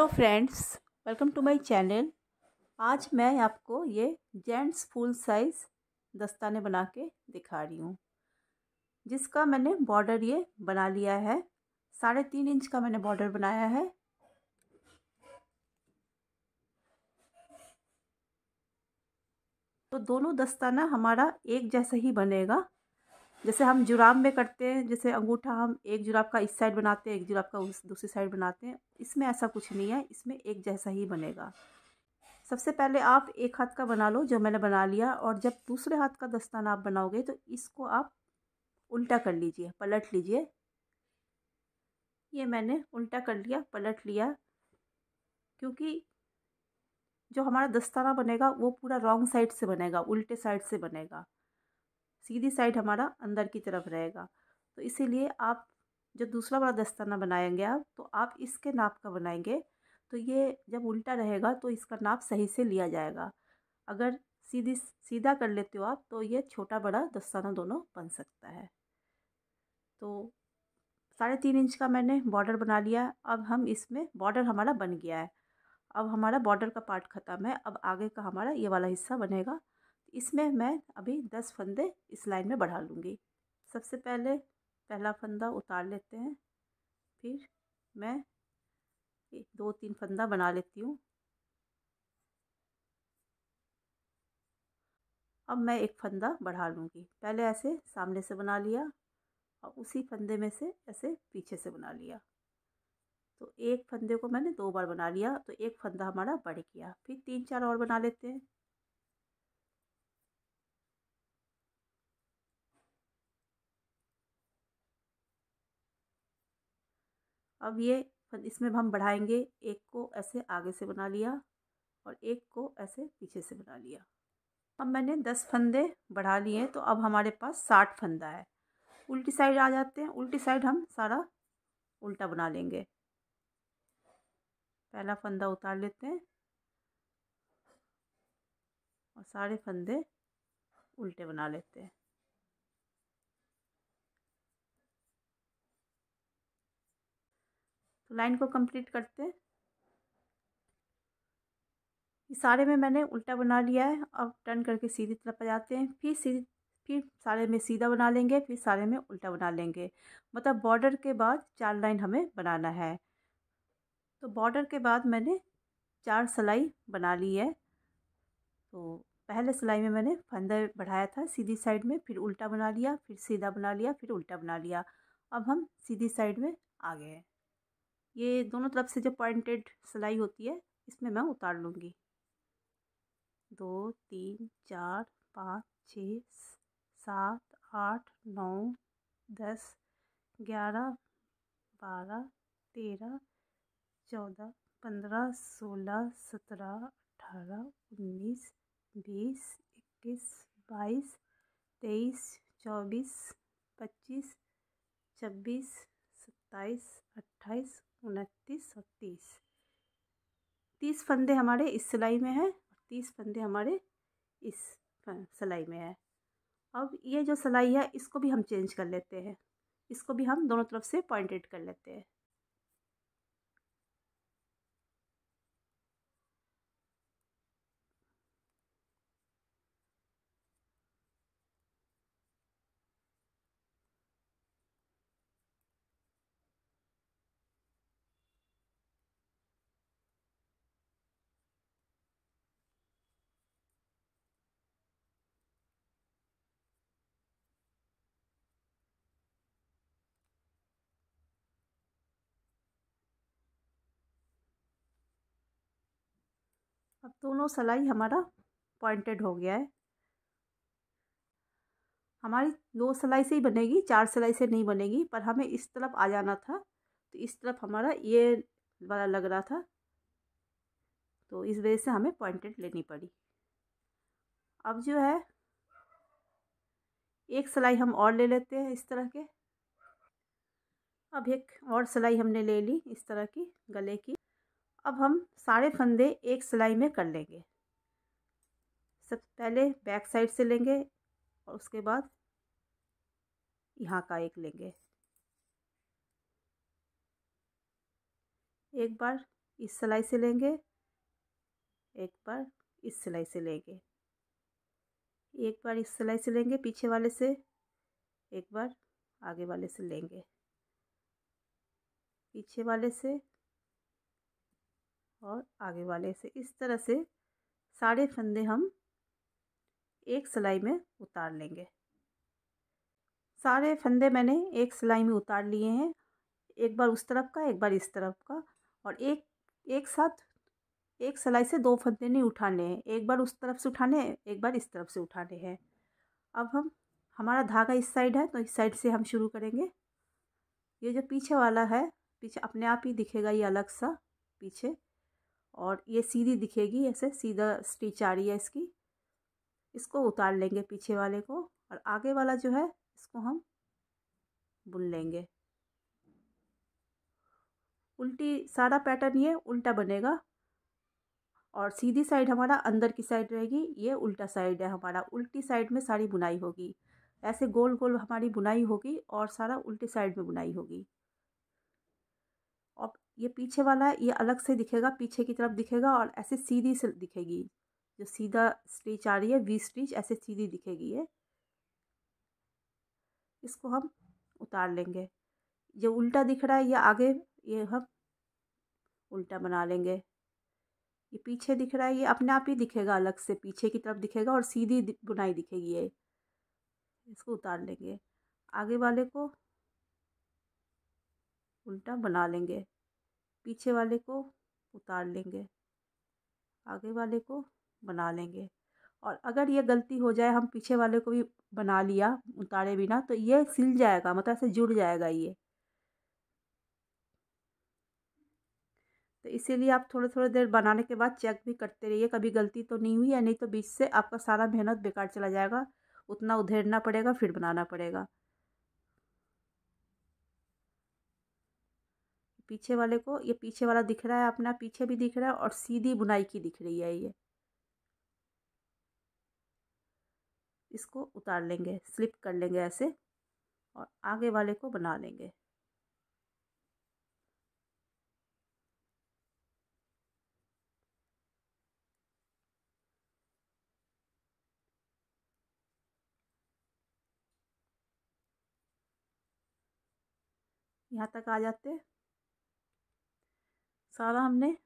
Hello friends, welcome to my channel. आज मैं आपको ये जेंट्स फुल साइज़ दस्ताने बना के दिखा रही हूँ, जिसका मैंने बॉर्डर ये बना लिया है। 3.5 इंच का मैंने बॉर्डर बनाया है। तो दोनों दस्ताना हमारा एक जैसा ही बनेगा। जैसे हम जुराब में करते हैं, जैसे अंगूठा हम एक जुराब का इस साइड बनाते हैं, एक जुराब का उस दूसरी साइड बनाते हैं, इसमें ऐसा कुछ नहीं है, इसमें एक जैसा ही बनेगा। सबसे पहले आप एक हाथ का बना लो, जो मैंने बना लिया। और जब दूसरे हाथ का दस्ताना आप बनाओगे तो इसको आप उल्टा कर लीजिए, पलट लीजिए। ये मैंने उल्टा कर लिया, पलट लिया, क्योंकि जो हमारा दस्ताना बनेगा वो पूरा रॉन्ग साइड से बनेगा, उल्टे साइड से बनेगा। सीधी साइड हमारा अंदर की तरफ रहेगा। तो इसीलिए आप जो दूसरा वाला दस्ताना बनाएंगे आप, तो आप इसके नाप का बनाएंगे, तो ये जब उल्टा रहेगा तो इसका नाप सही से लिया जाएगा। अगर सीधा कर लेते हो आप, तो ये छोटा बड़ा दस्ताना दोनों बन सकता है। तो 3.5 इंच का मैंने बॉर्डर बना लिया। अब हम इसमें बॉर्डर हमारा बन गया है। अब हमारा बॉर्डर का पार्ट ख़त्म है। अब आगे का हमारा ये वाला हिस्सा बनेगा। इसमें मैं अभी 10 फंदे इस लाइन में बढ़ा लूँगी। सबसे पहले पहला फंदा उतार लेते हैं, फिर मैं 2-3 फंदा बना लेती हूँ। अब मैं एक फंदा बढ़ा लूँगी। पहले ऐसे सामने से बना लिया और उसी फंदे में से ऐसे पीछे से बना लिया। तो एक फंदे को मैंने 2 बार बना लिया, तो एक फंदा हमारा बढ़ गया। फिर 3-4 और बना लेते हैं। अब ये इसमें हम बढ़ाएंगे। एक को ऐसे आगे से बना लिया और एक को ऐसे पीछे से बना लिया। अब मैंने 10 फंदे बढ़ा लिए, तो अब हमारे पास 60 फंदा है। उल्टी साइड आ जाते हैं। उल्टी साइड हम सारा उल्टा बना लेंगे। पहला फंदा उतार लेते हैं और सारे फंदे उल्टे बना लेते हैं। तो लाइन को कंप्लीट करते हैं। ये सारे में मैंने उल्टा बना लिया है। अब टर्न करके सीधी तरफ आ जाते हैं। फिर सारे में सीधा बना लेंगे, फिर सारे में उल्टा बना लेंगे। मतलब बॉर्डर के बाद 4 लाइन हमें बनाना है। तो बॉर्डर के बाद मैंने 4 सिलाई बना ली है। तो पहले सिलाई में मैंने फंदा बढ़ाया था सीधी साइड में, फिर उल्टा बना लिया, फिर सीधा बना लिया, फिर उल्टा बना लिया। अब हम सीधी साइड में आ गए हैं। ये दोनों तरफ से जो पॉइंटेड सिलाई होती है, इसमें मैं उतार लूँगी। 2 3 4 5 6 7 8 9 10 11 12 13 14 15 16 17 18 19 20 21 22 23 24 25 26 27 28 29 और 30 फंदे हमारे इस सिलाई में है, 30 फंदे हमारे इस सिलाई में है। अब ये जो सिलाई है, इसको भी हम चेंज कर लेते हैं। इसको भी हम दोनों तरफ से पॉइंटेड कर लेते हैं। अब दोनों सिलाई हमारा पॉइंटेड हो गया है। हमारी 2 सिलाई से ही बनेगी, 4 सिलाई से नहीं बनेगी। पर हमें इस तरफ आ जाना था, तो इस तरफ हमारा ये वाला लग रहा था, तो इस वजह से हमें पॉइंटेड लेनी पड़ी। अब जो है, एक सिलाई हम और ले लेते हैं इस तरह के। अब एक और सिलाई हमने ले ली इस तरह की गले की। अब हम सारे फंदे एक सिलाई में कर लेंगे। सब पहले बैक साइड से लेंगे और उसके बाद यहाँ का एक लेंगे। एक बार इस सिलाई से लेंगे, एक बार इस सिलाई से लेंगे, एक बार इस सिलाई से लेंगे पीछे वाले से, एक बार आगे वाले से लेंगे, पीछे वाले से और आगे वाले से। इस तरह से सारे फंदे हम एक सिलाई में उतार लेंगे। सारे फंदे मैंने एक सिलाई में उतार लिए हैं, एक बार उस तरफ का, एक बार इस तरफ का, और एक साथ एक सिलाई से दो फंदे नहीं उठाने हैं, एक बार उस तरफ से उठाने हैं, एक बार इस तरफ से उठाने हैं। अब हमारा धागा इस साइड है तो इस साइड से हम शुरू करेंगे। ये जो पीछे वाला है, पीछे अपने आप ही दिखेगा ये अलग सा पीछे, और ये सीधी दिखेगी, ऐसे सीधा स्टिच आ रही है इसकी। इसको उतार लेंगे पीछे वाले को, और आगे वाला जो है इसको हम बुन लेंगे। उल्टी सारा पैटर्न ये उल्टा बनेगा, और सीधी साइड हमारा अंदर की साइड रहेगी, ये उल्टा साइड है हमारा, उल्टी साइड में सारी बुनाई होगी। ऐसे गोल गोल हमारी बुनाई होगी और सारा उल्टी साइड में बुनाई होगी। और ये पीछे वाला ये अलग से दिखेगा, पीछे की तरफ दिखेगा, और ऐसे सीधी से दिखेगी, जो सीधा स्टिच आ रही है वी स्टिच ऐसे सीधी दिखेगी ये। इसको हम उतार लेंगे। जो उल्टा दिख रहा है ये आगे, ये हम उल्टा बना लेंगे। ये पीछे दिख रहा है ये अपने आप ही दिखेगा, अलग से पीछे की तरफ दिखेगा और सीधी बुनाई दिखेगी ये। इसको उतार लेंगे, आगे वाले को उल्टा बना लेंगे, पीछे वाले को उतार लेंगे, आगे वाले को बना लेंगे। और अगर ये गलती हो जाए, हम पीछे वाले को भी बना लिया उतारे बिना, तो ये सिल जाएगा, मतलब ऐसे जुड़ जाएगा ये। तो इसीलिए आप थोड़ी थोड़ी देर बनाने के बाद चेक भी करते रहिए, कभी गलती तो नहीं हुई है, नहीं तो बीच से आपका सारा मेहनत बेकार चला जाएगा, उतना उधेड़ना पड़ेगा, फिर बनाना पड़ेगा। पीछे वाले को, ये पीछे वाला दिख रहा है अपना, पीछे भी दिख रहा है और सीधी बुनाई की दिख रही है ये। इसको उतार लेंगे, स्लिप कर लेंगे ऐसे, और आगे वाले को बना लेंगे। यहाँ तक आ जाते, सारा हमने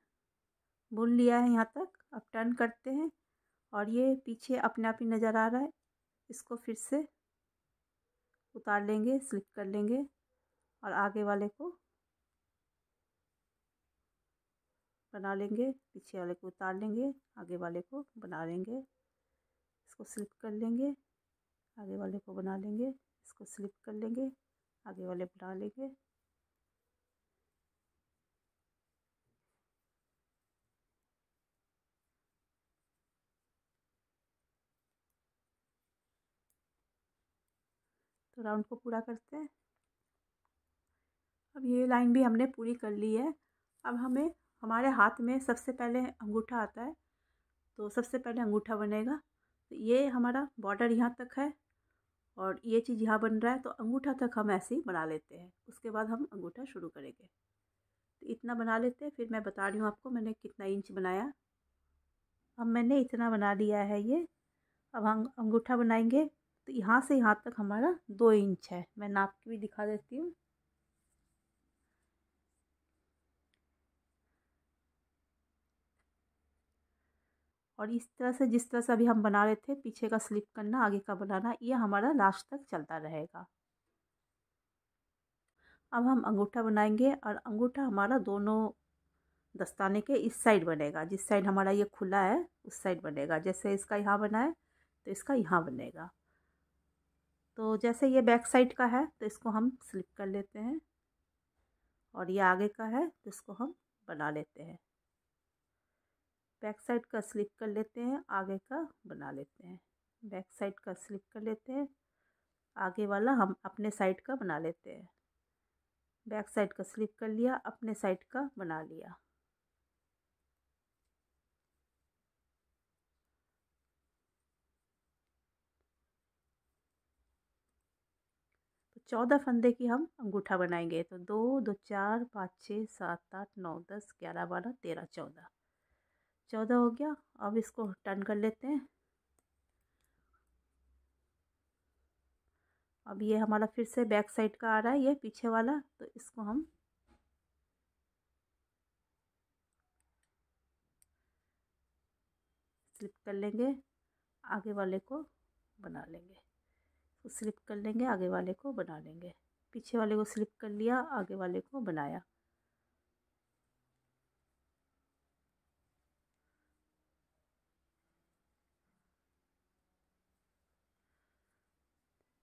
बुन लिया है यहाँ तक। अब टर्न करते हैं, और ये पीछे अपने आप ही नज़र आ रहा है, इसको फिर से उतार लेंगे, स्लिप कर लेंगे, और आगे वाले को बना लेंगे, पीछे वाले को उतार लेंगे, आगे वाले को बना लेंगे। इसको स्लिप कर लेंगे, आगे वाले को बना लेंगे, इसको स्लिप कर लेंगे, आगे वाले बना लेंगे। तो राउंड को पूरा करते हैं। अब ये लाइन भी हमने पूरी कर ली है। अब हमें हमारे हाथ में सबसे पहले अंगूठा आता है, तो सबसे पहले अंगूठा बनेगा। तो ये हमारा बॉर्डर यहाँ तक है, और ये चीज़ यहाँ बन रहा है, तो अंगूठा तक हम ऐसे ही बना लेते हैं, उसके बाद हम अंगूठा शुरू करेंगे। तो इतना बना लेते हैं, फिर मैं बता रही हूँ आपको मैंने कितना इंच बनाया। अब मैंने इतना बना लिया है ये। अब हम अंगूठा बनाएंगे, तो यहाँ से यहाँ तक हमारा 2 इंच है। मैं नाप के भी दिखा देती हूँ। और इस तरह से, जिस तरह से अभी हम बना रहे थे, पीछे का स्लिप करना, आगे का बनाना, ये हमारा लास्ट तक चलता रहेगा। अब हम अंगूठा बनाएंगे, और अंगूठा हमारा दोनों दस्ताने के इस साइड बनेगा, जिस साइड हमारा ये खुला है उस साइड बनेगा। जैसे इसका यहाँ बना है तो इसका यहाँ बनेगा। तो जैसे ये बैक साइड का है तो इसको हम स्लिप कर लेते हैं, और ये आगे का है तो इसको हम बना लेते हैं। बैक साइड का स्लिप कर लेते हैं, आगे का बना लेते हैं। बैक साइड का स्लिप कर लेते हैं, आगे वाला हम अपने साइड का बना लेते हैं। बैक साइड का स्लिप कर लिया, अपने साइड का बना लिया। तो 14 फंदे की हम अंगूठा बनाएंगे। तो 2 2 4 5 6 7 8 9 10 11 12 13 14 हो गया। अब इसको टर्न कर लेते हैं। अब ये हमारा फिर से बैक साइड का आ रहा है, ये पीछे वाला, तो इसको हम स्लिप कर लेंगे, आगे वाले को बना लेंगे। तो स्लिप कर लेंगे, आगे वाले को बना लेंगे। पीछे वाले को स्लिप कर लिया, आगे वाले को बनाया।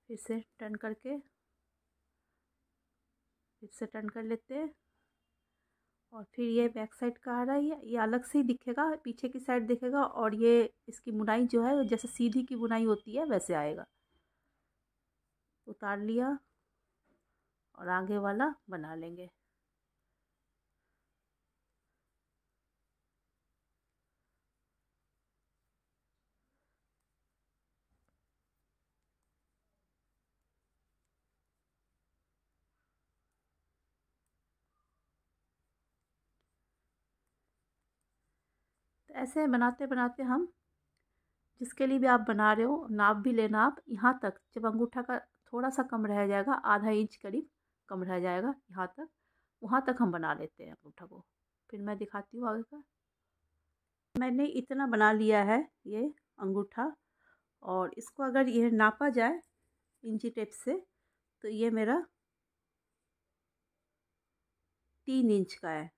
फिर से टर्न करके फिर से टर्न कर लेते हैं। और फिर ये बैक साइड का आ रहा है, ये अलग से ही दिखेगा, पीछे की साइड दिखेगा। और ये इसकी बुनाई जो है जैसे सीधी की बुनाई होती है वैसे आएगा। उतार लिया और आगे वाला बना लेंगे। तो ऐसे बनाते बनाते हम जिसके लिए भी आप बना रहे हो नाप भी लेना आप। यहाँ तक जब अंगूठा का थोड़ा सा कम रह जाएगा, आधा इंच करीब कम रह जाएगा, यहाँ तक, वहाँ तक हम बना लेते हैं अंगूठा को। फिर मैं दिखाती हूँ आगे का। मैंने इतना बना लिया है ये अंगूठा। और इसको अगर ये नापा जाए इंची टेप से तो ये मेरा 3 इंच का है।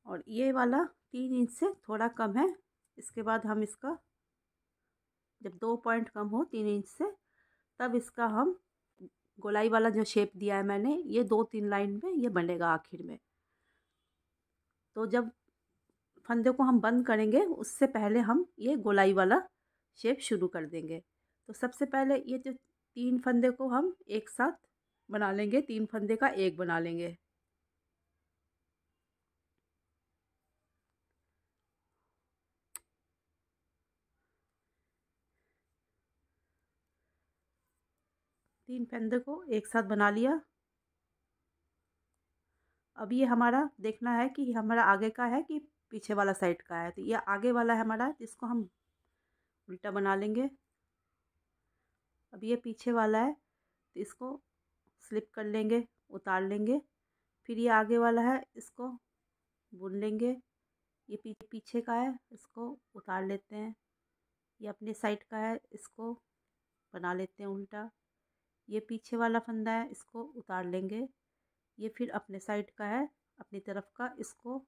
और ये वाला 3 इंच से थोड़ा कम है। इसके बाद हम इसका जब 2 पॉइंट कम हो 3 इंच से, तब इसका हम गोलाई वाला जो शेप दिया है मैंने, ये 2-3 लाइन में ये बनेगा आखिर में। तो जब फंदे को हम बंद करेंगे उससे पहले हम ये गोलाई वाला शेप शुरू कर देंगे। तो सबसे पहले ये जो 3 फंदे को हम एक साथ बना लेंगे, 3 फंदे का एक बना लेंगे। तीन फंदे को एक साथ बना लिया। अब ये हमारा देखना है कि हमारा आगे का है कि पीछे वाला साइड का है। तो ये आगे वाला है हमारा, इसको हम उल्टा बना लेंगे। अब ये पीछे वाला है तो इसको स्लिप कर लेंगे, उतार लेंगे। फिर ये आगे वाला है, इसको बुन लेंगे। ये पीछे का है, इसको उतार लेते हैं। ये अपने साइड का है, इसको बना लेते हैं उल्टा। ये पीछे वाला फंदा है, इसको उतार लेंगे। ये फिर अपने साइड का है, अपनी तरफ का, इसको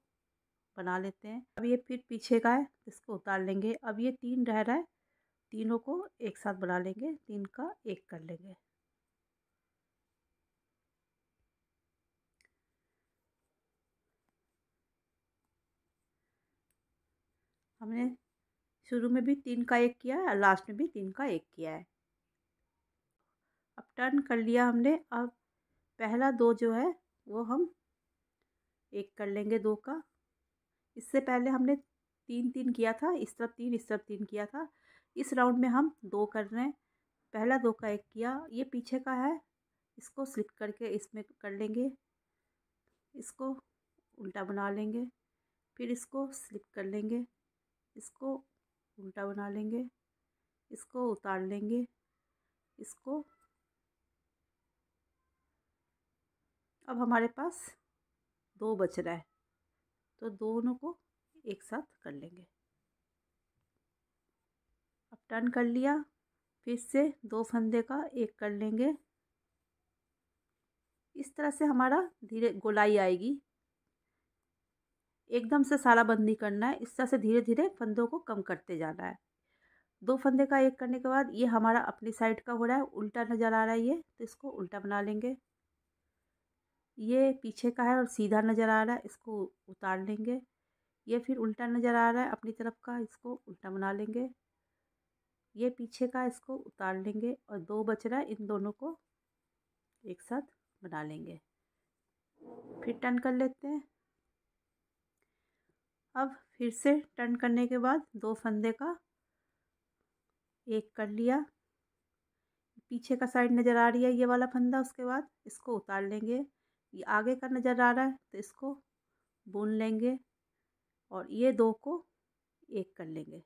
बना लेते हैं। अब ये फिर पीछे का है, इसको उतार लेंगे। अब ये 3 रह रहा है, तीनों को एक साथ बना लेंगे, 3 का एक कर लेंगे। हमने शुरू में भी 3 का एक किया है और लास्ट में भी 3 का एक किया है। अब टर्न कर लिया हमने। अब पहला 2 जो है वो हम एक कर लेंगे 2 का। इससे पहले हमने 3-3 किया था, इस तरफ 3 इस तरफ 3 किया था। इस राउंड में हम 2 कर रहे हैं। पहला 2 का एक किया, ये पीछे का है, इसको स्लिप करके इसमें कर लेंगे, इसको उल्टा बना लेंगे। फिर इसको स्लिप कर लेंगे, इसको उल्टा बना लेंगे, इसको उतार लेंगे, इसको। अब हमारे पास 2 बच रहा है, तो दोनों को एक साथ कर लेंगे। अब टर्न कर लिया, फिर से 2 फंदे का एक कर लेंगे। इस तरह से हमारा धीरे गोलाई आएगी। एकदम से सारा बंद नहीं करना है, इस तरह से धीरे धीरे फंदों को कम करते जाना है। 2 फंदे का एक करने के बाद ये हमारा अपनी साइड का हो रहा है, उल्टा नज़र आ रहा है ये, तो इसको उल्टा बना लेंगे। ये पीछे का है और सीधा नज़र आ रहा है, इसको उतार लेंगे। ये फिर उल्टा नज़र आ रहा है अपनी तरफ का, इसको उल्टा बना लेंगे। ये पीछे का, इसको उतार लेंगे। और 2 बच रहा है, इन दोनों को एक साथ बना लेंगे। फिर टर्न कर लेते हैं। अब फिर से टर्न करने के बाद 2 फंदे का एक कर लिया। पीछे का साइड नज़र आ रही है ये वाला फंदा, उसके बाद इसको उतार लेंगे। ये आगे का नज़र आ रहा है तो इसको बुन लेंगे और ये दो को एक कर लेंगे।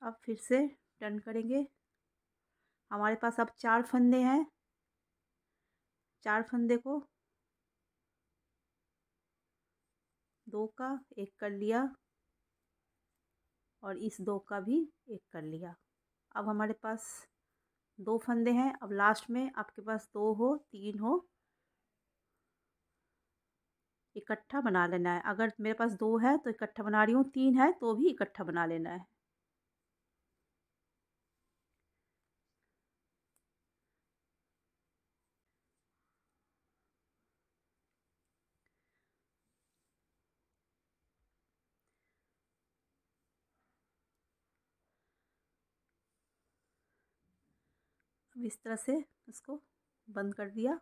अब फिर से टर्न करेंगे। हमारे पास अब 4 फंदे हैं। 4 फंदे को दो का एक कर लिया और इस दो का भी एक कर लिया। अब हमारे पास 2 फंदे हैं। अब लास्ट में आपके पास 2 हो 3 हो, इकट्ठा बना लेना है। अगर मेरे पास 2 है तो इकट्ठा बना रही हूँ, 3 है तो भी इकट्ठा बना लेना है। अब इस तरह से इसको बंद कर दिया।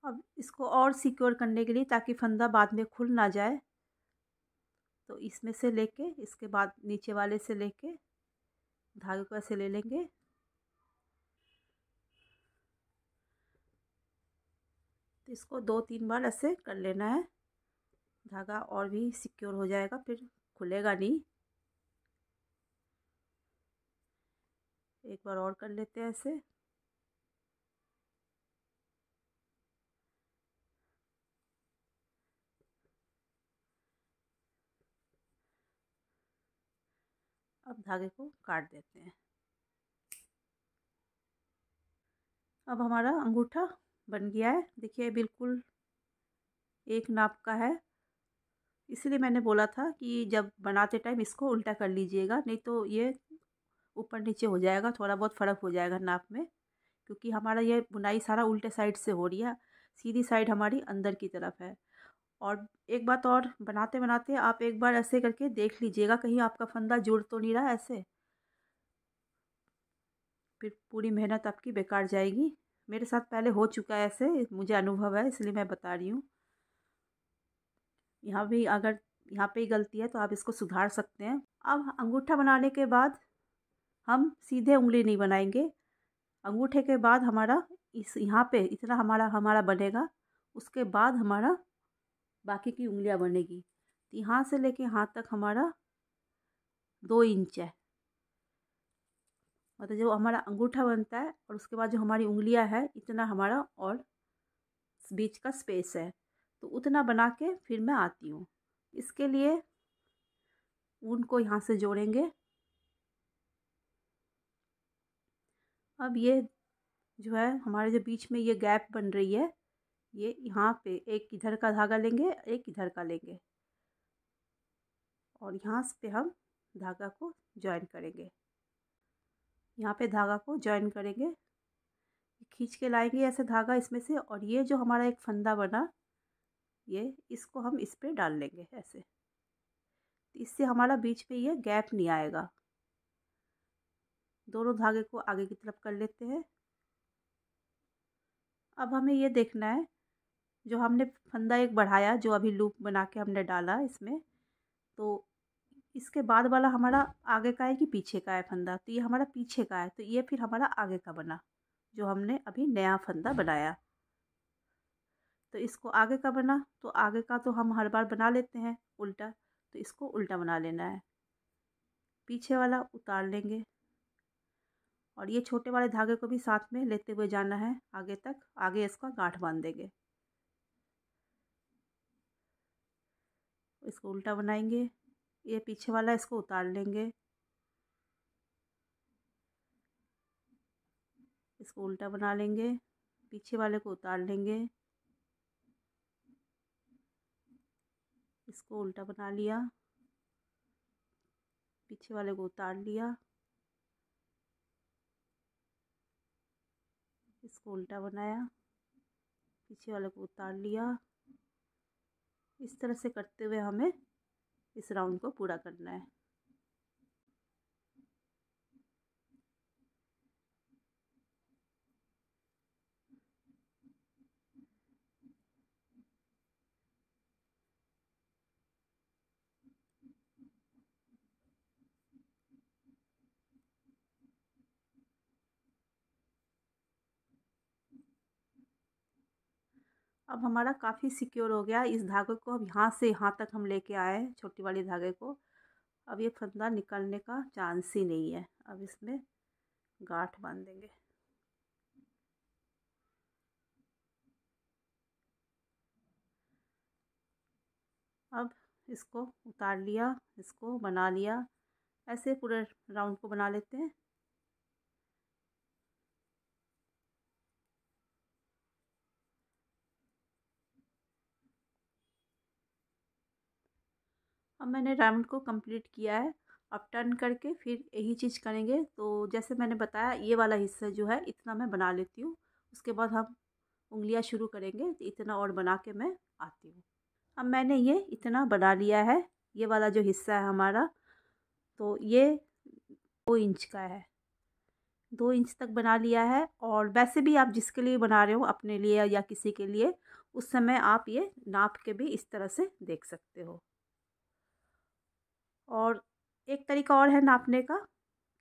अब इसको और सिक्योर करने के लिए, ताकि फंदा बाद में खुल ना जाए, तो इसमें से लेके इसके बाद नीचे वाले से लेके धागे को ऐसे ले लेंगे। तो इसको 2-3 बार ऐसे कर लेना है। धागा और भी सिक्योर हो जाएगा, फिर खुलेगा नहीं। एक बार और कर लेते हैं ऐसे। अब धागे को काट देते हैं। अब हमारा अंगूठा बन गया है। देखिए बिल्कुल एक नाप का है। इसलिए मैंने बोला था कि जब बनाते टाइम इसको उल्टा कर लीजिएगा, नहीं तो ये ऊपर नीचे हो जाएगा, थोड़ा बहुत फ़र्क हो जाएगा नाप में। क्योंकि हमारा ये बुनाई सारा उल्टे साइड से हो रही है, सीधी साइड हमारी अंदर की तरफ है। और एक बात और, बनाते बनाते आप एक बार ऐसे करके देख लीजिएगा, कहीं आपका फंदा जुड़ तो नहीं रहा ऐसे, फिर पूरी मेहनत आपकी बेकार जाएगी। मेरे साथ पहले हो चुका है ऐसे, मुझे अनुभव है, इसलिए मैं बता रही हूँ। यहाँ भी अगर यहाँ पे ही गलती है तो आप इसको सुधार सकते हैं। अब अंगूठा बनाने के बाद हम सीधे उंगली नहीं बनाएंगे। अंगूठे के बाद हमारा इस यहाँ पे इतना हमारा हमारा बनेगा, उसके बाद हमारा बाकी की उंगलियां बनेगी। तो यहाँ से लेके हाथ तक हमारा 2 इंच है। मतलब जो हमारा अंगूठा बनता है और उसके बाद जो हमारी उंगलियां है, इतना हमारा और बीच का स्पेस है। तो उतना बना के फिर मैं आती हूँ। इसके लिए ऊन को यहाँ से जोड़ेंगे। अब ये जो है हमारे जो बीच में ये गैप बन रही है, ये यहाँ पे एक इधर का धागा लेंगे, एक इधर का लेंगे और यहाँ पे हम धागा को जॉइन करेंगे। यहाँ पे धागा को जॉइन करेंगे, खींच के लाएंगे ऐसे धागा इसमें से, और ये जो हमारा एक फंदा बना, ये इसको हम इस पे डाल लेंगे ऐसे। इससे हमारा बीच में ये गैप नहीं आएगा। दोनों धागे को आगे की तरफ कर लेते हैं। अब हमें ये देखना है, जो हमने फंदा एक बढ़ाया, जो अभी लूप बना के हमने डाला इसमें, तो इसके बाद वाला हमारा आगे का है कि पीछे का है फंदा। तो ये हमारा पीछे का है, तो ये फिर हमारा आगे का बना, जो हमने अभी नया फंदा बनाया। तो इसको आगे का बना, तो आगे का तो हम हर बार बना लेते हैं उल्टा, तो इसको उल्टा बना लेना है। पीछे वाला उतार लेंगे और ये छोटे वाले धागे को भी साथ में लेते हुए जाना है आगे तक। आगे इसका गांठ बांध देंगे। इसको उल्टा बनाएंगे। ये पीछे वाला इसको उतार लेंगे, इसको उल्टा बना लेंगे, पीछे वाले को उतार लेंगे, इसको उल्टा बना लिया, पीछे वाले को उतार लिया, इसको उल्टा बनाया, पीछे वाले को उतार लिया। इस तरह से करते हुए हमें इस राउंड को पूरा करना है। अब हमारा काफ़ी सिक्योर हो गया। इस धागे को अब यहाँ से यहाँ तक हम लेके आए हैं, छोटी वाली धागे को। अब ये फंदा निकलने का चांस ही नहीं है। अब इसमें गांठ बांध देंगे। अब इसको उतार लिया, इसको बना लिया। ऐसे पूरे राउंड को बना लेते हैं। अब मैंने राउंड को कंप्लीट किया है। अब टर्न करके फिर यही चीज़ करेंगे। तो जैसे मैंने बताया, ये वाला हिस्सा जो है इतना मैं बना लेती हूँ। उसके बाद हम उंगलियां शुरू करेंगे। तो इतना और बना के मैं आती हूँ। अब मैंने ये इतना बना लिया है। ये वाला जो हिस्सा है हमारा, तो ये 2 इंच का है। 2 इंच तक बना लिया है। और वैसे भी आप जिसके लिए बना रहे हो, अपने लिए या किसी के लिए, उस समय आप ये नाप के भी इस तरह से देख सकते हो। और एक तरीका और है नापने का,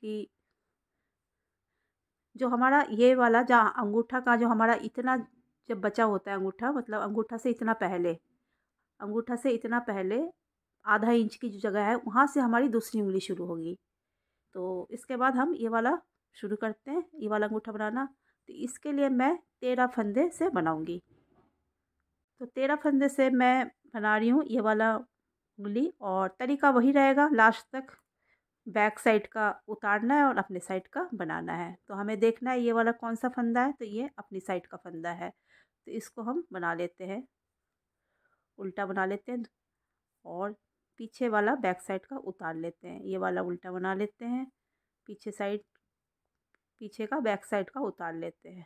कि जो हमारा ये वाला जहाँ अंगूठा का जो हमारा इतना जब बचा होता है अंगूठा, मतलब अंगूठा से इतना पहले आधा इंच की जो जगह है, वहाँ से हमारी दूसरी उंगली शुरू होगी। तो इसके बाद हम ये वाला शुरू करते हैं, ये वाला अंगूठा बनाना। तो इसके लिए मैं 13 फंदे से बनाऊंगी। तो 13 फंदे से मैं बना रही हूँ ये वाला उंगली। और तरीका वही रहेगा, लास्ट तक बैक साइड का उतारना है और अपने साइड का बनाना है। तो हमें देखना है ये वाला कौन सा फंदा है। तो ये अपनी साइड का फंदा है। तो इसको हम बना लेते हैं, उल्टा बना लेते हैं। और पीछे वाला बैक साइड का उतार लेते हैं। ये वाला उल्टा बना लेते हैं, पीछे का बैक साइड का उतार लेते हैं,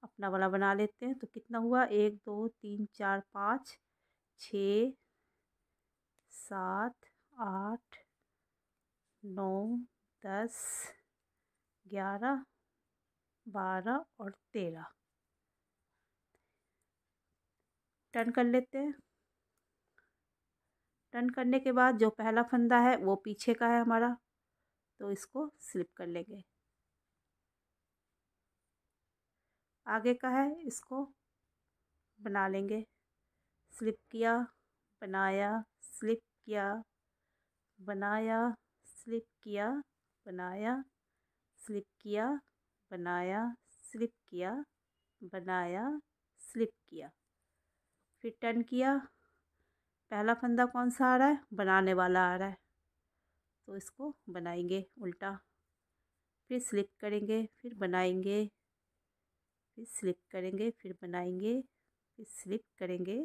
अपना वाला बना लेते हैं। तो कितना हुआ, 1 2 3 4 5 6 7 8 9 10 11 12 और 13। टर्न कर लेते हैं। टर्न करने के बाद जो पहला फंदा है वो पीछे का है हमारा, तो इसको स्लिप कर लेंगे। आगे का है, इसको बना लेंगे। स्लिप किया, बनाया, स्लिप किया, बनाया, स्लिप किया, बनाया, स्लिप किया, बनाया, स्लिप किया, बनाया, स्लिप किया। फिर टर्न किया। पहला फंदा कौन सा आ रहा है, बनाने वाला आ रहा है, तो इसको बनाएंगे उल्टा। फिर स्लिप करेंगे, फिर बनाएंगे, फिर स्लिप करेंगे, फिर बनाएंगे, फिर स्लिप करेंगे,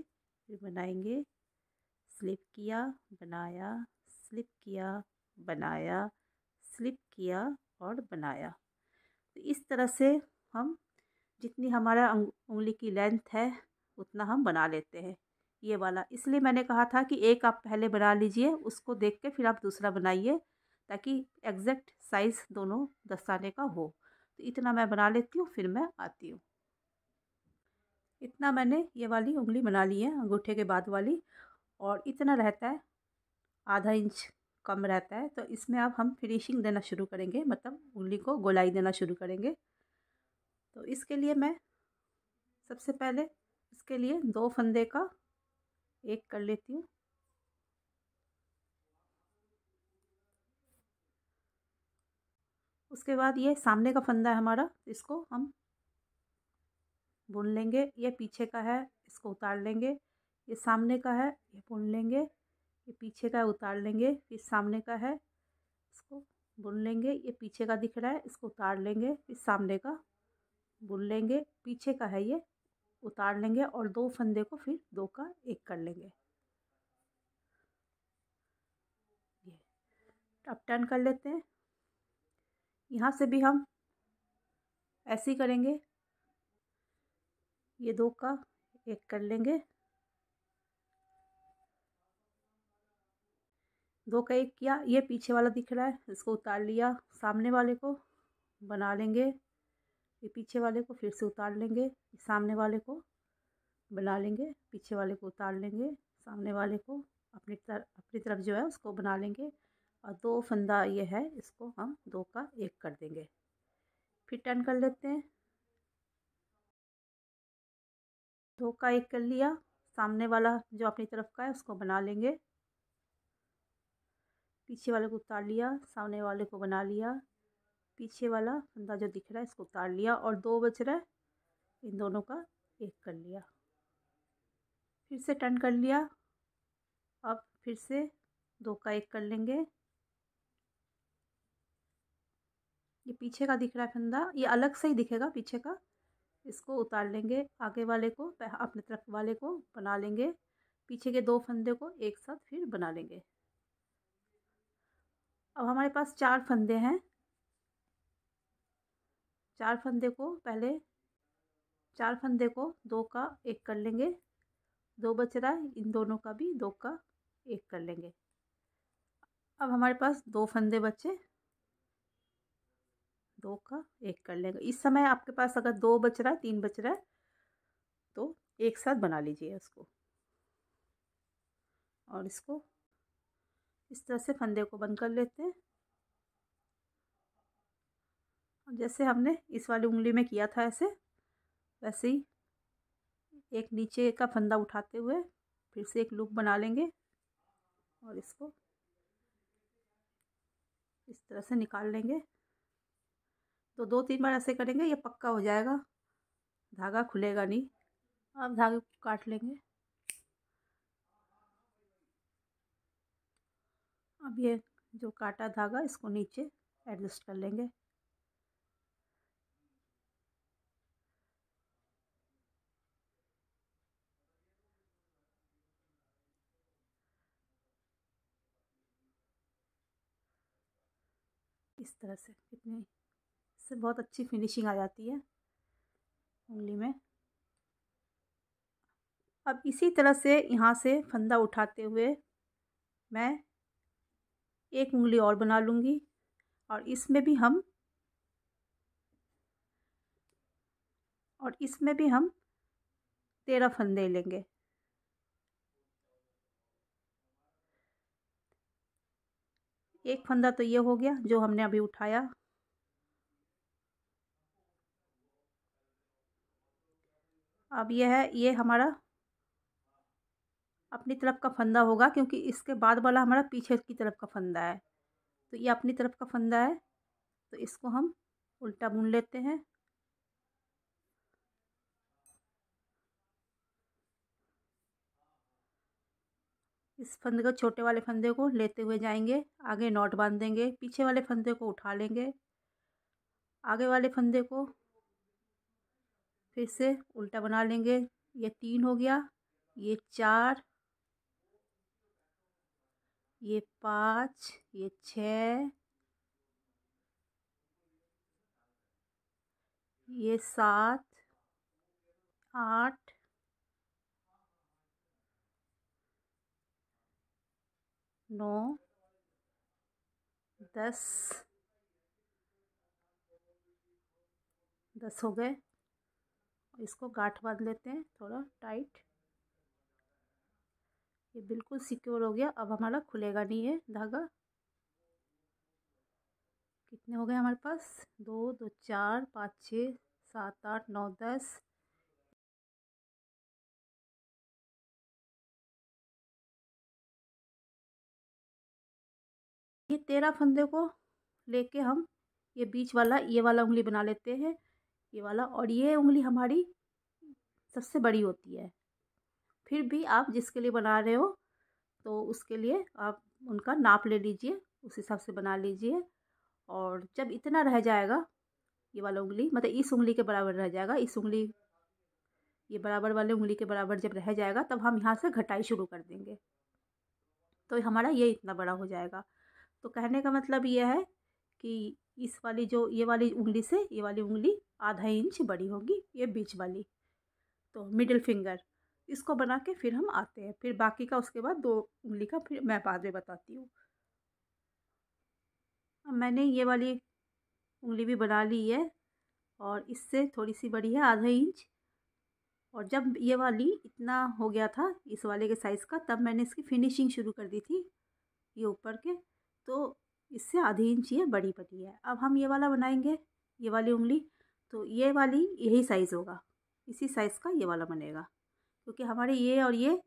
फिर बनाएंगे। स्लिप किया, बनाया, स्लिप किया, बनाया, स्लिप किया और बनाया। तो इस तरह से हम जितनी हमारा उंगली की लेंथ है उतना हम बना लेते हैं ये वाला। इसलिए मैंने कहा था कि एक आप पहले बना लीजिए, उसको देख के फिर आप दूसरा बनाइए, ताकि एग्जैक्ट साइज़ दोनों दस्ताने का हो। तो इतना मैं बना लेती हूँ, फिर मैं आती हूँ। इतना मैंने ये वाली उंगली बना ली है, अंगूठे के बाद वाली। और इतना रहता है, आधा इंच कम रहता है। तो इसमें अब हम फिनिशिंग देना शुरू करेंगे, मतलब उंगली को गोलाई देना शुरू करेंगे। तो इसके लिए मैं सबसे पहले इसके लिए 2 फंदे का एक कर लेती हूँ। उसके बाद ये सामने का फंदा है हमारा, इसको हम बुन लेंगे। ये पीछे का है, इसको उतार लेंगे। ये सामने का है, ये बुन लेंगे। ये पीछे का है, उतार लेंगे। फिर सामने का है, इसको बुन लेंगे। ये पीछे का दिख रहा है, इसको उतार लेंगे। फिर सामने का बुन लेंगे। पीछे का है, ये उतार लेंगे। और 2 फंदे को फिर 2 का 1 कर लेंगे। ये अब टर्न कर लेते हैं। यहाँ से भी हम ऐसे ही करेंगे। ये 2 का 1 कर लेंगे। 2 का 1 किया। ये पीछे वाला दिख रहा है, इसको उतार लिया। सामने वाले को बना लेंगे। ये पीछे वाले को फिर से उतार लेंगे। सामने वाले को बना लेंगे, पीछे वाले को उतार लेंगे। सामने वाले को अपनी तरफ जो है उसको बना लेंगे। और 2 फंदा ये है, इसको हम 2 का 1 कर देंगे। फिर टर्न कर लेते हैं। धोखा एक कर लिया, सामने वाला जो अपनी तरफ का है उसको बना लेंगे, पीछे वाले को उतार लिया, सामने वाले को बना लिया, पीछे वाला फंदा जो दिख रहा है इसको उतार लिया और 2 बच रहा है, इन दोनों का एक कर लिया, फिर से टर्न कर लिया। अब फिर से 2 का एक कर लेंगे, ये पीछे का दिख रहा है फंदा, ये अलग से ही दिखेगा पीछे का, इसको उतार लेंगे, आगे वाले को अपने तरफ वाले को बना लेंगे, पीछे के 2 फंदे को एक साथ फिर बना लेंगे। अब हमारे पास 4 फंदे हैं, 4 फंदे को पहले 4 फंदे को 2 का एक कर लेंगे, 2 बच रहा है, इन दोनों का भी 2 का एक कर लेंगे। अब हमारे पास 2 फंदे बचे, 2 का एक कर लेंगे। इस समय आपके पास अगर 2 बच रहा है, 3 बच रहा है तो एक साथ बना लीजिए इसको, और इसको इस तरह से फंदे को बंद कर लेते हैं। जैसे हमने इस वाली उंगली में किया था ऐसे, वैसे ही एक नीचे का फंदा उठाते हुए फिर से एक लूप बना लेंगे और इसको इस तरह से निकाल लेंगे। तो 2-3 बार ऐसे करेंगे, ये पक्का हो जाएगा, धागा खुलेगा नहीं। अब धागे को काट लेंगे। अब ये जो काटा धागा इसको नीचे एडजस्ट कर लेंगे। इस तरह से कितनी, इससे बहुत अच्छी फिनिशिंग आ जाती है उंगली में। अब इसी तरह से यहाँ से फंदा उठाते हुए मैं एक उंगली और बना लूँगी और इसमें भी हम 13 फंदे लेंगे। एक फंदा तो ये हो गया जो हमने अभी उठाया। अब ये हमारा अपनी तरफ का फंदा होगा, क्योंकि इसके बाद वाला हमारा पीछे की तरफ का फंदा है, तो ये अपनी तरफ का फंदा है, तो इसको हम उल्टा बुन लेते हैं। इस फंदे को, छोटे वाले फंदे को लेते हुए जाएंगे, आगे नॉट बांध देंगे, पीछे वाले फंदे को उठा लेंगे, आगे वाले फंदे को फिर से उल्टा बना लेंगे। ये 3 हो गया, ये 4, ये 5, ये 6, ये 7, 8, 9, 10 हो गए। इसको गांठ बांध लेते हैं थोड़ा टाइट, ये बिल्कुल सिक्योर हो गया। अब हमारा खुलेगा नहीं है धागा। कितने हो गए हमारे पास? 2, 2, 4, 5, 6, 7, 8, 9, 10। ये 13 फंदे को लेके हम ये बीच वाला, ये वाला उंगली बना लेते हैं, ये वाला, और ये उंगली हमारी सबसे बड़ी होती है। फिर भी आप जिसके लिए बना रहे हो तो उसके लिए आप उनका नाप ले लीजिए, उस हिसाब से बना लीजिए। और जब इतना रह जाएगा, ये वाला उंगली मतलब इस उंगली के बराबर रह जाएगा, इस उंगली, ये बराबर वाले उंगली के बराबर जब रह जाएगा, तब हम यहाँ से घटाई शुरू कर देंगे, तो हमारा ये इतना बड़ा हो जाएगा। तो कहने का मतलब ये है कि इस वाली जो ये वाली उंगली से ये वाली उंगली आधा इंच बड़ी होगी, ये बीच वाली, तो मिडिल फिंगर, इसको बना के फिर हम आते हैं। फिर बाकी का उसके बाद 2 उंगली का फिर मैं बाद में बताती हूँ। अब मैंने ये वाली उंगली भी बना ली है और इससे थोड़ी सी बड़ी है, आधा इंच। और जब ये वाली इतना हो गया था इस वाले के साइज़ का, तब मैंने इसकी फिनिशिंग शुरू कर दी थी, ये ऊपर के, तो इससे आधी इंच ये बड़ी पड़ी है। अब हम ये वाला बनाएंगे, ये वाली उंगली, तो ये वाली यही साइज़ होगा, इसी साइज़ का ये वाला बनेगा। क्योंकि हमारे ये और ये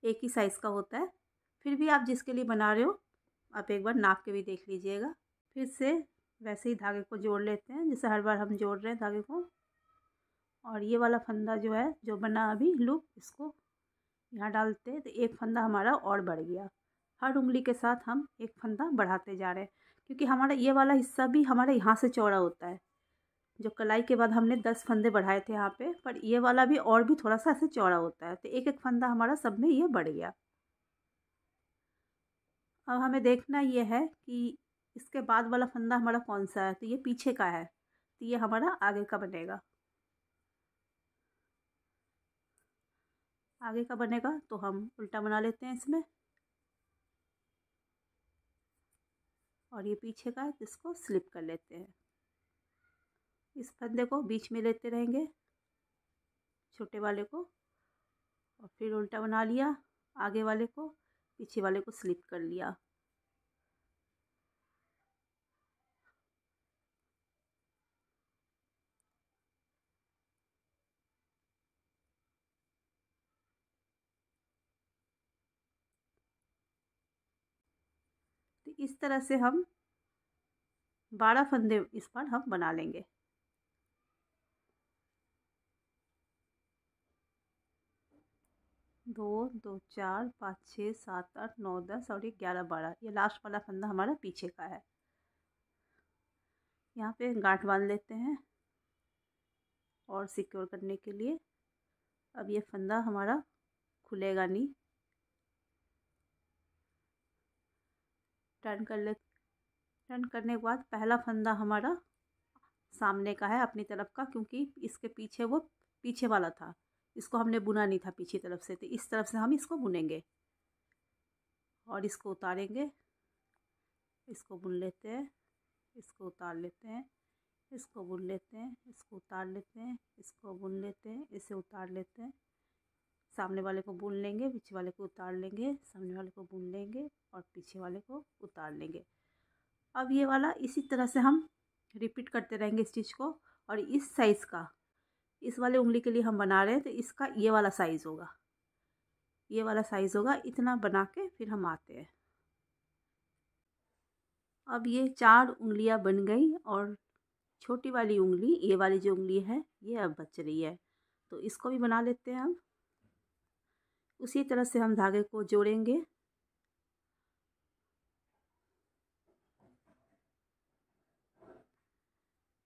एक ही साइज़ का होता है। फिर भी आप जिसके लिए बना रहे हो आप एक बार नाप के भी देख लीजिएगा। फिर से वैसे ही धागे को जोड़ लेते हैं जैसे हर बार हम जोड़ रहे हैं धागे को। और ये वाला फंदा जो है जो बना अभी लूप, इसको यहाँ डालते हैं तो एक फंदा हमारा और बढ़ गया। हर उंगली के साथ हम एक फंदा बढ़ाते जा रहे हैं, क्योंकि हमारा ये वाला हिस्सा भी हमारा यहाँ से चौड़ा होता है। जो कलाई के बाद हमने 10 फंदे बढ़ाए थे यहाँ पे, पर ये वाला भी और भी थोड़ा सा ऐसे चौड़ा होता है, तो एक एक फंदा हमारा सब में ये बढ़ गया। अब हमें देखना ये है कि इसके बाद वाला फंदा हमारा कौन सा है, तो ये पीछे का है, तो ये हमारा आगे का बनेगा। आगे का बनेगा तो हम उल्टा बना लेते हैं इसमें, और ये पीछे का है जिसको स्लिप कर लेते हैं। इस फंदे को बीच में लेते रहेंगे छोटे वाले को, और फिर उल्टा बना लिया, आगे वाले को पीछे वाले को स्लिप कर लिया। तो इस तरह से हम 12 फंदे इस बार हम बना लेंगे। 2 2 4 5 6 7 8 9 10 और ये 11 12, ये लास्ट वाला फंदा हमारा पीछे का है। यहाँ पे गांठ बांध लेते हैं और सिक्योर करने के लिए। अब ये फंदा हमारा खुलेगा नहीं। टर्न कर ले, टर्न करने के बाद पहला फंदा हमारा सामने का है अपनी तरफ का, क्योंकि इसके पीछे वो पीछे वाला था, इसको हमने बुना नहीं था पीछे तरफ से, तो इस तरफ से हम इसको बुनेंगे और इसको उतारेंगे। इसको बुन लेते हैं, इसको उतार लेते हैं, इसको बुन लेते हैं, इसको उतार लेते हैं, इसको बुन लेते हैं, इसे उतार लेते हैं। सामने वाले को बुन लेंगे, पीछे वाले को उतार लेंगे, सामने वाले को बुन लेंगे और पीछे वाले को उतार लेंगे। अब ये वाला इसी तरह से हम रिपीट करते रहेंगे स्टिच को। और इस साइज़ का, इस वाले उंगली के लिए हम बना रहे हैं तो इसका ये वाला साइज़ होगा, ये वाला साइज़ होगा। इतना बना के फिर हम आते हैं। अब ये 4 उंगलियां बन गई और छोटी वाली उंगली, ये वाली जो उंगली है ये अब बच रही है, तो इसको भी बना लेते हैं हम। उसी तरह से हम धागे को जोड़ेंगे।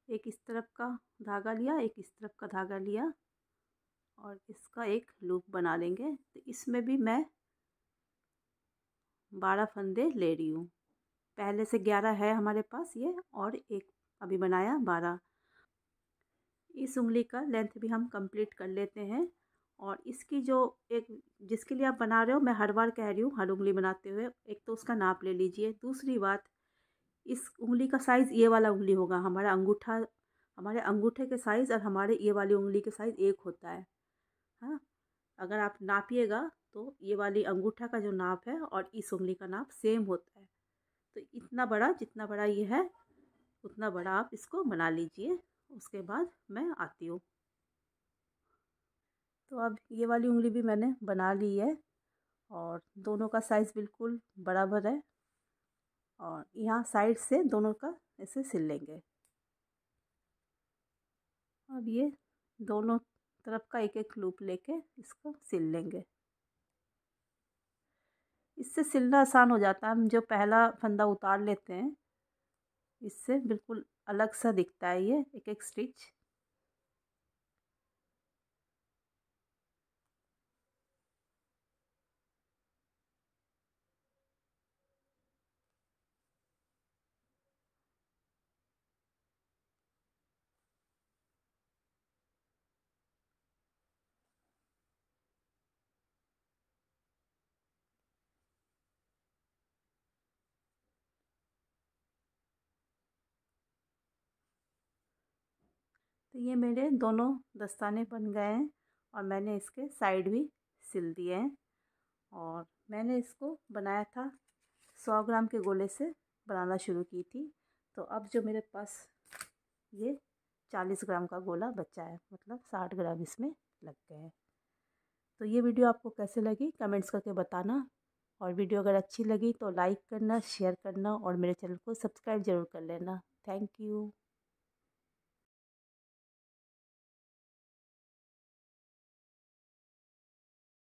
एक इस तरफ का धागा लिया, एक इस तरफ का धागा लिया और इसका एक लूप बना लेंगे। तो इसमें भी मैं 12 फंदे ले रही हूँ। पहले से 11 है हमारे पास ये, और एक अभी बनाया 12। इस उंगली का लेंथ भी हम कंप्लीट कर लेते हैं। और इसकी जो एक, जिसके लिए आप बना रहे हो, मैं हर बार कह रही हूँ हर उंगली बनाते हुए, एक तो उसका नाप ले लीजिए। दूसरी बात, इस उंगली का साइज़ ये वाला उंगली होगा। हमारा अंगूठा, हमारे अंगूठे के साइज़ और हमारे ये वाली उंगली के साइज़ एक होता है। हाँ, अगर आप नापिएगा तो ये वाली अंगूठा का जो नाप है और इस उंगली का नाप सेम होता है। तो इतना बड़ा, जितना बड़ा ये है उतना बड़ा आप इसको बना लीजिए। उसके बाद मैं आती हूँ। तो अब ये वाली उंगली भी मैंने बना ली है और दोनों का साइज़ बिल्कुल बराबर है। और यहाँ साइड से दोनों का ऐसे सिल लेंगे। अब ये दोनों तरफ का एक एक लूप लेके इसको सिल लेंगे। इससे सिलना आसान हो जाता है। हम जो पहला फंदा उतार लेते हैं, इससे बिल्कुल अलग सा दिखता है ये एक एक स्टिच। तो ये मेरे दोनों दस्ताने बन गए हैं और मैंने इसके साइड भी सिल दिए हैं। और मैंने इसको बनाया था 100 ग्राम के गोले से बनाना शुरू की थी। तो अब जो मेरे पास ये 40 ग्राम का गोला बचा है, मतलब 60 ग्राम इसमें लग गए हैं। तो ये वीडियो आपको कैसे लगी कमेंट्स करके बताना, और वीडियो अगर अच्छी लगी तो लाइक करना, शेयर करना और मेरे चैनल को सब्सक्राइब ज़रूर कर लेना। Thank you.